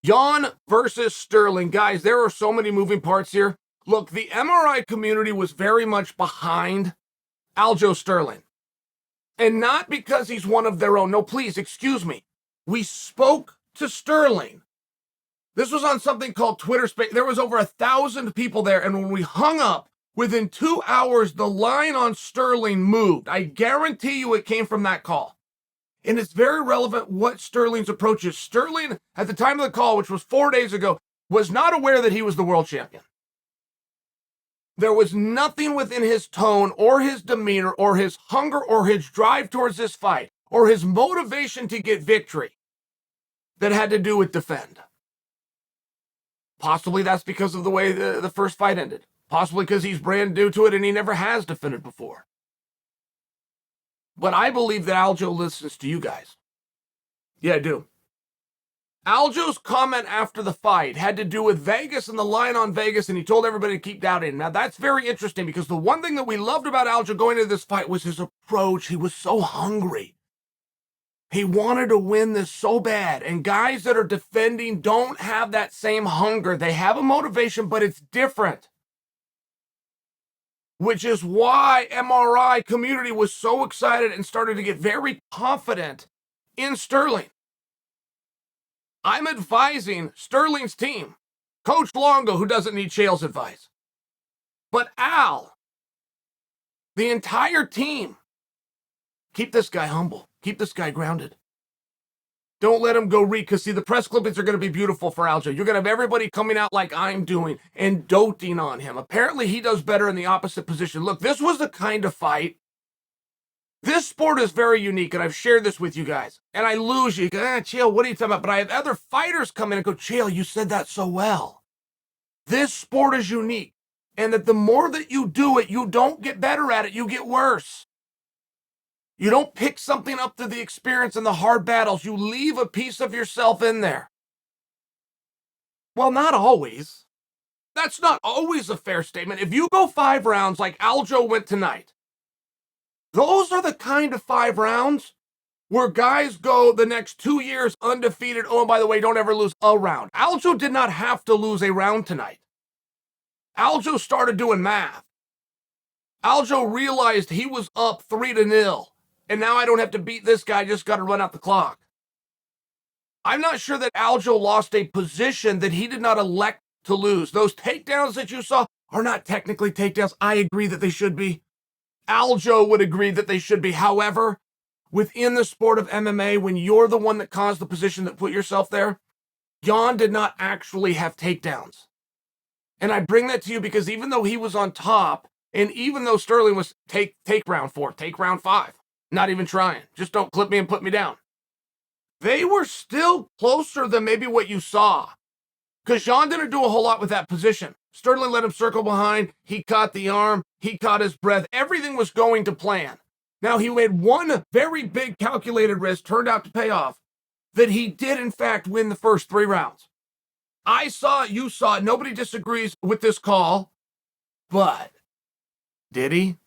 Yan versus Sterling. Guys, there are so many moving parts here. Look, the MRI community was very much behind Aljamain Sterling. And not because he's one of their own. No, please, excuse me. We spoke to Sterling. This was on something called Twitter Space. There was over 1,000 people there, and when we hung up, within 2 hours, the line on Sterling moved. I guarantee you it came from that call. And it's very relevant what Sterling's approach is. Sterling, at the time of the call, which was 4 days ago, was not aware that he was the world champion. There was nothing within his tone or his demeanor or his hunger or his drive towards this fight or his motivation to get victory that had to do with defend. Possibly that's because of the way the first fight ended. Possibly because he's brand new to it and he never has defended before. But I believe that Aljo listens to you guys. Yeah, I do. Aljo's comment after the fight had to do with Vegas and the line on Vegas, and he told everybody to keep doubting him. Now, that's very interesting because the one thing that we loved about Aljo going into this fight was his approach. He was so hungry. He wanted to win this so bad, and guys that are defending don't have that same hunger. They have a motivation, but it's different. Which is why MRI community was so excited and started to get very confident in Sterling. I'm advising Sterling's team, Coach Longo, who doesn't need Chael's advice, but Al, the entire team, keep this guy humble. Keep this guy grounded. Don't let him go read, because see, the press clippings are going to be beautiful for Aljo. You're going to have everybody coming out like I'm doing and doting on him. Apparently, he does better in the opposite position. Look, this was the kind of fight. This sport is very unique, and I've shared this with you guys. And I lose you. Chael, what are you talking about? But I have other fighters come in and go, Chael, you said that so well. This sport is unique. And that the more that you do it, you don't get better at it. You get worse. You don't pick something up through the experience and the hard battles. You leave a piece of yourself in there. Well, not always. That's not always a fair statement. If you go 5 rounds like Aljo went tonight, those are the kind of 5 rounds where guys go the next 2 years undefeated. Oh, and by the way, don't ever lose a round. Aljo did not have to lose a round tonight. Aljo started doing math. Aljo realized he was up 3-0. And now I don't have to beat this guy, I just got to run out the clock. I'm not sure that Aljo lost a position that he did not elect to lose. Those takedowns that you saw are not technically takedowns. I agree that they should be. Aljo would agree that they should be. However, within the sport of MMA, when you're the one that caused the position that put yourself there, Yan did not actually have takedowns. And I bring that to you because even though he was on top, and even though Sterling was take round 4, take round 5, not even trying. Just don't clip me and put me down. They were still closer than maybe what you saw. Because Yan didn't do a whole lot with that position. Sterling let him circle behind. He caught the arm. He caught his breath. Everything was going to plan. Now, he made one very big calculated risk, turned out to pay off, that he did, in fact, win the first 3 rounds. I saw it. You saw it. Nobody disagrees with this call. But did he?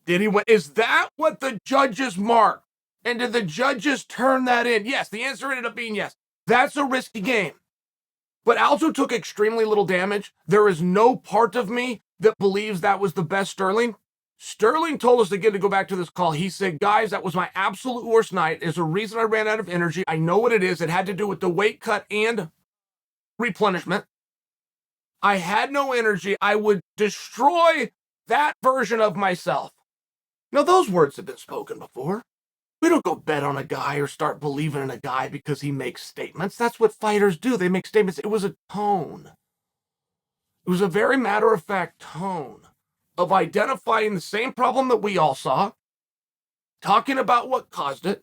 Did he win? Is that what the judges marked? And did the judges turn that in? Yes, the answer ended up being yes. That's a risky game. But Aljo took extremely little damage. There is no part of me that believes that was the best Sterling. Sterling told us again to go back to this call. He said, guys, that was my absolute worst night. There's a reason I ran out of energy. I know what it is. It had to do with the weight cut and replenishment. I had no energy. I would destroy that version of myself. Now, those words have been spoken before. We don't go bet on a guy or start believing in a guy because he makes statements. That's what fighters do. They make statements. It was a tone. It was a very matter-of-fact tone of identifying the same problem that we all saw, talking about what caused it,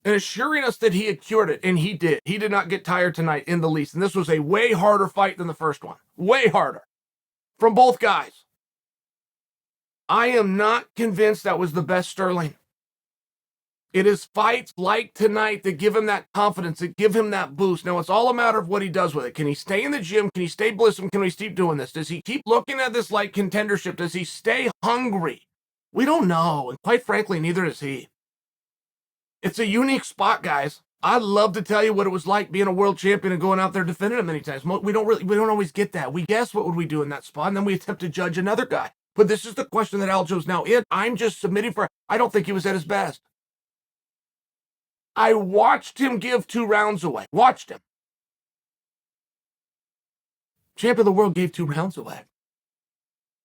and assuring us that he had cured it, and he did. He did not get tired tonight in the least, and this was a way harder fight than the first one. Way harder. From both guys. I am not convinced that was the best Sterling. It is fights like tonight that give him that confidence, that give him that boost. Now, it's all a matter of what he does with it. Can he stay in the gym? Can he stay blissful? Can he keep doing this? Does he keep looking at this like contendership? Does he stay hungry? We don't know, and quite frankly, neither does he. It's a unique spot, guys. I'd love to tell you what it was like being a world champion and going out there defending it many times. We don't always get that. We guess what would we do in that spot, and then we attempt to judge another guy. But this is the question that Aljo's now in. I'm just submitting for. I don't think he was at his best. I watched him give 2 rounds away. Watched him. Champion of the world gave 2 rounds away.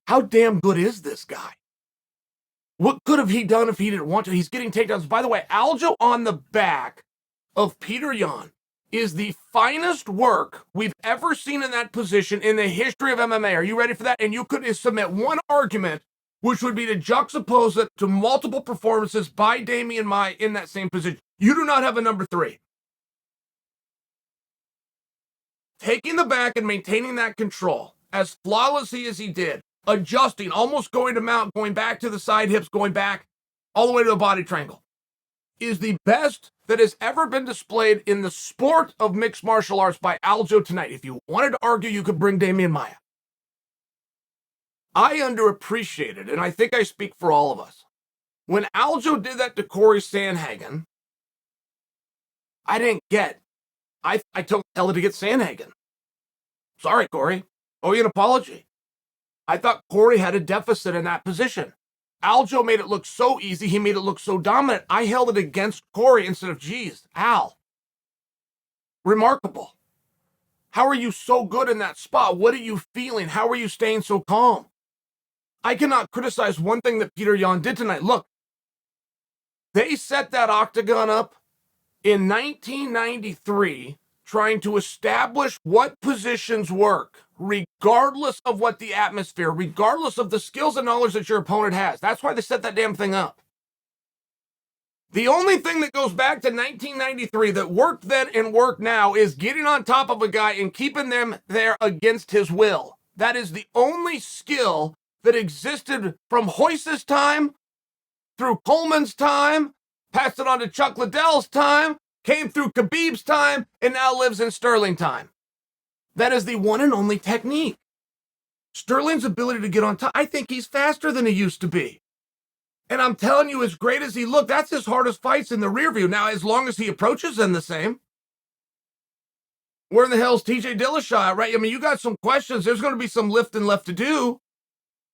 How damn good is this guy? What could have he done if he didn't want to? He's getting takedowns. By the way, Aljo on the back of Petr Yan is the finest work we've ever seen in that position in the history of MMA. Are you ready for that? And you could submit one argument, which would be to juxtapose it to multiple performances by Demian Maia in that same position. You do not have a number 3. Taking the back and maintaining that control as flawlessly as he did, adjusting, almost going to mount, going back to the side hips, going back all the way to the body triangle, is the best that has ever been displayed in the sport of mixed martial arts by Aljo tonight. If you wanted to argue, you could bring Demian Maia. I underappreciated, and I think I speak for all of us, when Aljo did that to Corey Sandhagen, I didn't get. I told Ella to get Sandhagen. Sorry, Corey. Owe you an apology. I thought Corey had a deficit in that position. Aljo made it look so easy. He made it look so dominant. I held it against Corey instead of, geez, Al. Remarkable. How are you so good in that spot? What are you feeling? How are you staying so calm? I cannot criticize one thing that Petr Yan did tonight. Look, they set that octagon up in 1993 trying to establish what positions work, regardless of what the atmosphere, regardless of the skills and knowledge that your opponent has. That's why they set that damn thing up. The only thing that goes back to 1993 that worked then and worked now is getting on top of a guy and keeping them there against his will. That is the only skill that existed from Royce's time, through Coleman's time, passed it on to Chuck Liddell's time, came through Khabib's time, and now lives in Sterling time. That is the one and only technique. Sterling's ability to get on top, I think he's faster than he used to be. And I'm telling you, as great as he looked, that's his hardest fights in the rear view. Now, as long as he approaches them the same. Where in the hell's TJ Dillashaw, right? I mean, you got some questions. There's going to be some lifting left to do.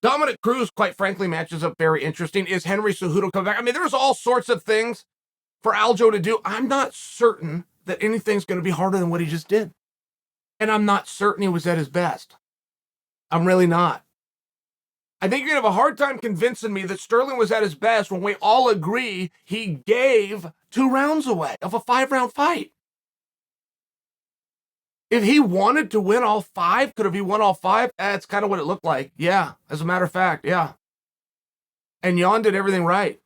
Dominic Cruz, quite frankly, matches up very interesting. Is Henry Cejudo coming back? I mean, there's all sorts of things for Aljo to do. I'm not certain that anything's going to be harder than what he just did. And I'm not certain he was at his best. I'm really not. I think you're going to have a hard time convincing me that Sterling was at his best when we all agree he gave 2 rounds away of a 5-round fight. If he wanted to win all 5, could have he won all 5? That's kind of what it looked like. Yeah, as a matter of fact, yeah. And Yan did everything right.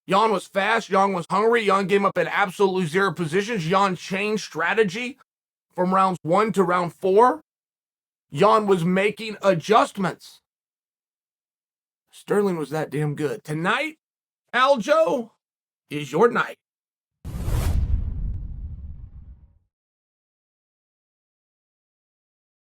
Yan was fast. Yan was hungry. Yan gave up in absolutely 0 positions. Yan changed strategy from rounds 1 to round 4. Yan was making adjustments. Sterling was that damn good. Tonight, Aljo, is your night.